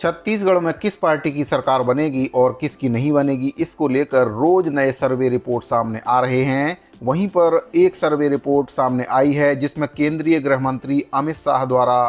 छत्तीसगढ़ में किस पार्टी की सरकार बनेगी और किसकी नहीं बनेगी, इसको लेकर रोज नए सर्वे रिपोर्ट सामने आ रहे हैं। वहीं पर एक सर्वे रिपोर्ट सामने आई है जिसमें केंद्रीय गृह मंत्री अमित शाह द्वारा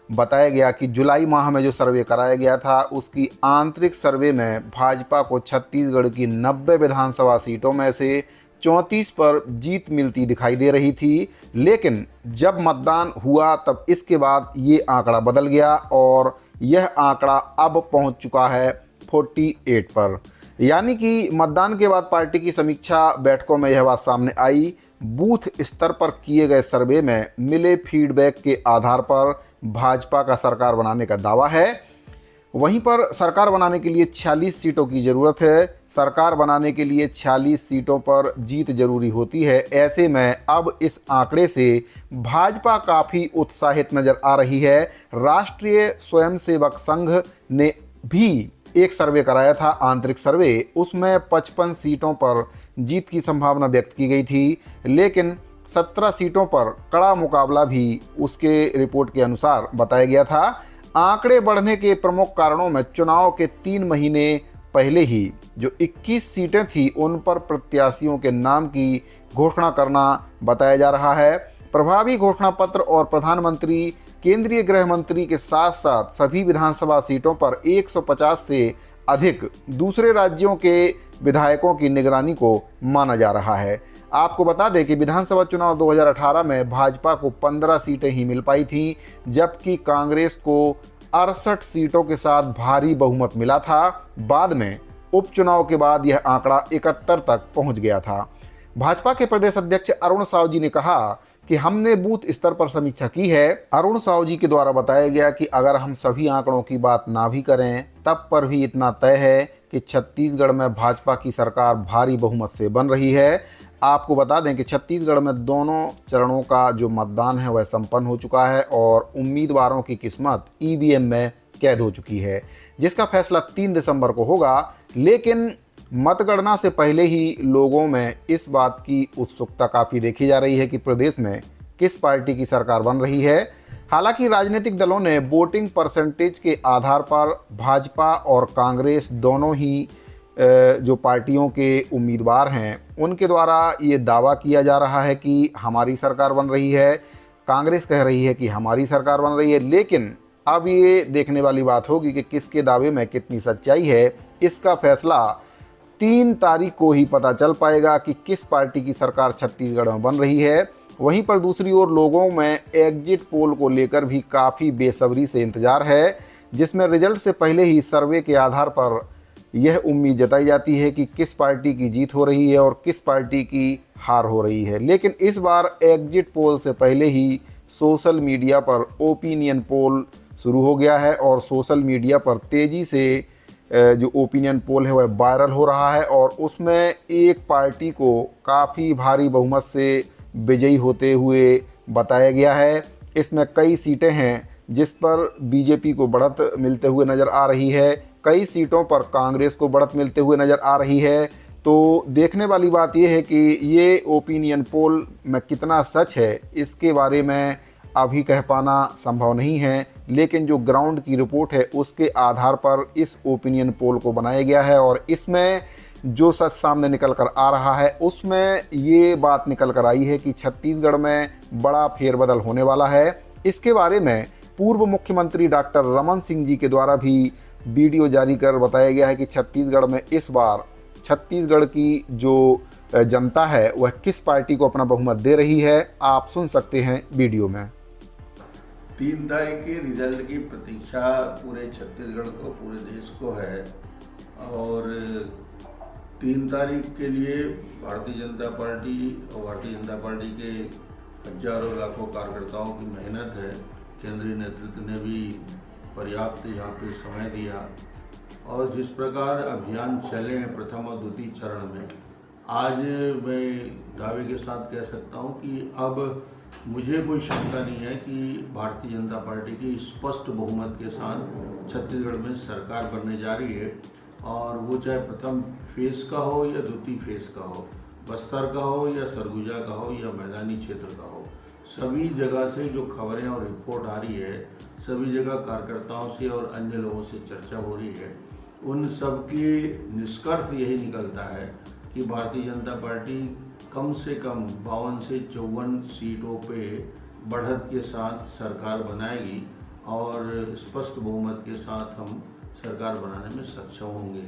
बताया गया कि जुलाई माह में जो सर्वे कराया गया था उसकी आंतरिक सर्वे में भाजपा को छत्तीसगढ़ की 90 विधानसभा सीटों में से 34 पर जीत मिलती दिखाई दे रही थी। लेकिन जब मतदान हुआ तब इसके बाद ये आंकड़ा बदल गया और यह आंकड़ा अब पहुंच चुका है 48 पर। यानी कि मतदान के बाद पार्टी की समीक्षा बैठकों में यह बात सामने आई। बूथ स्तर पर किए गए सर्वे में मिले फीडबैक के आधार पर भाजपा का सरकार बनाने का दावा है। वहीं पर सरकार बनाने के लिए 46 सीटों की ज़रूरत है। सरकार बनाने के लिए 46 सीटों पर जीत जरूरी होती है। ऐसे में अब इस आंकड़े से भाजपा काफ़ी उत्साहित नज़र आ रही है। राष्ट्रीय स्वयंसेवक संघ ने भी एक सर्वे कराया था, आंतरिक सर्वे। उसमें 55 सीटों पर जीत की संभावना व्यक्त की गई थी, लेकिन 17 सीटों पर कड़ा मुकाबला भी उसके रिपोर्ट के अनुसार बताया गया था। आंकड़े बढ़ने के प्रमुख कारणों में चुनाव के 3 महीने पहले ही जो 21 सीटें थी उन पर प्रत्याशियों के नाम की घोषणा करना बताया जा रहा है। प्रभावी घोषणा पत्र और प्रधानमंत्री, केंद्रीय गृह मंत्री के साथ साथ सभी विधानसभा सीटों पर 150 से अधिक दूसरे राज्यों के विधायकों की निगरानी को माना जा रहा है। आपको बता दें कि विधानसभा चुनाव 2018 में भाजपा को 15 सीटें ही मिल पाई थीं, जबकि कांग्रेस को 68 सीटों के साथ भारी बहुमत मिला था। बाद में उपचुनाव के बाद यह आंकड़ा 71 तक पहुंच गया था। भाजपा के प्रदेश अध्यक्ष अरुण साव जी ने कहा कि हमने बूथ स्तर पर समीक्षा की है। अरुण साव जी के द्वारा बताया गया कि अगर हम सभी आंकड़ों की बात ना भी करें तब पर भी इतना तय है कि छत्तीसगढ़ में भाजपा की सरकार भारी बहुमत से बन रही है। आपको बता दें कि छत्तीसगढ़ में दोनों चरणों का जो मतदान है वह संपन्न हो चुका है और उम्मीदवारों की किस्मत ईवीएम में कैद हो चुकी है, जिसका फैसला 3 दिसंबर को होगा। लेकिन मतगणना से पहले ही लोगों में इस बात की उत्सुकता काफ़ी देखी जा रही है कि प्रदेश में किस पार्टी की सरकार बन रही है। हालांकि राजनीतिक दलों ने वोटिंग परसेंटेज के आधार पर भाजपा और कांग्रेस दोनों ही जो पार्टियों के उम्मीदवार हैं उनके द्वारा ये दावा किया जा रहा है कि हमारी सरकार बन रही है। कांग्रेस कह रही है कि हमारी सरकार बन रही है। लेकिन अब ये देखने वाली बात होगी कि किसके दावे में कितनी सच्चाई है। इसका फैसला 3 तारीख को ही पता चल पाएगा कि किस पार्टी की सरकार छत्तीसगढ़ में बन रही है। वहीं पर दूसरी ओर लोगों में एग्जिट पोल को लेकर भी काफ़ी बेसब्री से इंतजार है, जिसमें रिजल्ट से पहले ही सर्वे के आधार पर यह उम्मीद जताई जाती है कि किस पार्टी की जीत हो रही है और किस पार्टी की हार हो रही है। लेकिन इस बार एग्जिट पोल से पहले ही सोशल मीडिया पर ओपिनियन पोल शुरू हो गया है और सोशल मीडिया पर तेज़ी से जो ओपिनियन पोल है वह वायरल हो रहा है और उसमें एक पार्टी को काफ़ी भारी बहुमत से विजयी होते हुए बताया गया है। इसमें कई सीटें हैं जिस पर बीजेपी को बढ़त मिलते हुए नज़र आ रही है, कई सीटों पर कांग्रेस को बढ़त मिलते हुए नज़र आ रही है। तो देखने वाली बात यह है कि ये ओपिनियन पोल में कितना सच है इसके बारे में अभी कह पाना संभव नहीं है। लेकिन जो ग्राउंड की रिपोर्ट है उसके आधार पर इस ओपिनियन पोल को बनाया गया है और इसमें जो सच सामने निकल कर आ रहा है उसमें ये बात निकल कर आई है कि छत्तीसगढ़ में बड़ा फेरबदल होने वाला है। इसके बारे में पूर्व मुख्यमंत्री डॉक्टर रमन सिंह जी के द्वारा भी वीडियो जारी कर बताया गया है कि छत्तीसगढ़ में इस बार छत्तीसगढ़ की जो जनता है वह किस पार्टी को अपना बहुमत दे रही है। आप सुन सकते हैं वीडियो में। 3 तारीख के रिजल्ट की प्रतीक्षा पूरे छत्तीसगढ़ को, पूरे देश को है और 3 तारीख के लिए भारतीय जनता पार्टी और भारतीय जनता पार्टी के हजारों लाखों कार्यकर्ताओं की मेहनत है। केंद्रीय नेतृत्व ने भी पर्याप्त यहाँ पे समय दिया और जिस प्रकार अभियान चले हैं प्रथम और द्वितीय चरण में, आज मैं दावे के साथ कह सकता हूँ कि अब मुझे कोई शंका नहीं है कि भारतीय जनता पार्टी की स्पष्ट बहुमत के साथ छत्तीसगढ़ में सरकार बनने जा रही है और वो चाहे प्रथम फेज का हो या द्वितीय फेज का हो, बस्तर का हो या सरगुजा का हो या मैदानी क्षेत्र का हो, सभी जगह से जो खबरें और रिपोर्ट आ रही है, सभी जगह कार्यकर्ताओं से और अन्य लोगों से चर्चा हो रही है, उन सब की निष्कर्ष यही निकलता है कि भारतीय जनता पार्टी कम से कम 52 से 54 सीटों पे बढ़त के साथ सरकार बनाएगी और स्पष्ट बहुमत के साथ हम सरकार बनाने में सक्षम होंगे।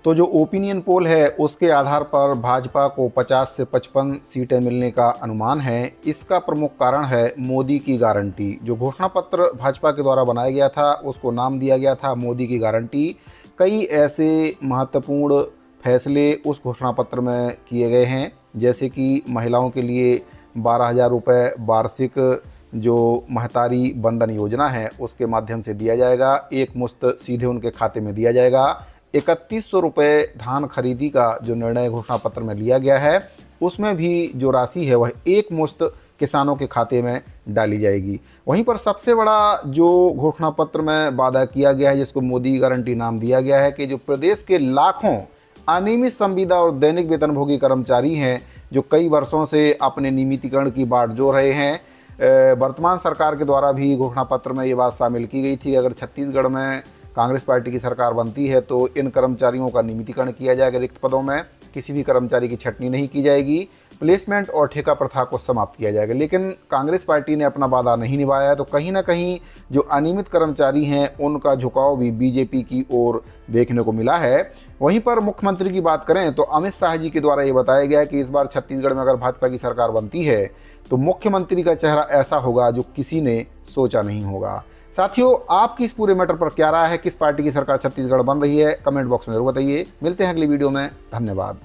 तो जो ओपिनियन पोल है उसके आधार पर भाजपा को 50 से 55 सीटें मिलने का अनुमान है। इसका प्रमुख कारण है मोदी की गारंटी। जो घोषणा पत्र भाजपा के द्वारा बनाया गया था उसको नाम दिया गया था मोदी की गारंटी। कई ऐसे महत्वपूर्ण फैसले उस घोषणा पत्र में किए गए हैं, जैसे कि महिलाओं के लिए 12,000 रुपये वार्षिक जो महतारी बंधन योजना है उसके माध्यम से दिया जाएगा, एक मुश्त सीधे उनके खाते में दिया जाएगा। 3100 रुपये धान खरीदी का जो निर्णय घोषणा पत्र में लिया गया है उसमें भी जो राशि है वह एक मुश्त किसानों के खाते में डाली जाएगी। वहीं पर सबसे बड़ा जो घोषणा पत्र में वादा किया गया है, जिसको मोदी गारंटी नाम दिया गया है, कि जो प्रदेश के लाखों अनियमित संविदा और दैनिक वेतनभोगी कर्मचारी हैं जो कई वर्षों से अपने नियमितीकरण की बाट जोड़ रहे हैं। वर्तमान सरकार के द्वारा भी घोषणा पत्र में ये बात शामिल की गई थी कि अगर छत्तीसगढ़ में कांग्रेस पार्टी की सरकार बनती है तो इन कर्मचारियों का नियमितीकरण किया जाएगा, रिक्त पदों में किसी भी कर्मचारी की छंटनी नहीं की जाएगी, प्लेसमेंट और ठेका प्रथा को समाप्त किया जाएगा। लेकिन कांग्रेस पार्टी ने अपना वादा नहीं निभाया है, तो कहीं ना कहीं जो अनियमित कर्मचारी हैं उनका झुकाव भी बीजेपी की ओर देखने को मिला है। वहीं पर मुख्यमंत्री की बात करें तो अमित शाह जी के द्वारा ये बताया गया है कि इस बार छत्तीसगढ़ में अगर भाजपा की सरकार बनती है तो मुख्यमंत्री का चेहरा ऐसा होगा जो किसी ने सोचा नहीं होगा। साथियों, आपकी इस पूरे मैटर पर क्या राय है? किस पार्टी की सरकार छत्तीसगढ़ बन रही है? कमेंट बॉक्स में जरूर बताइए। मिलते हैं अगली वीडियो में। धन्यवाद।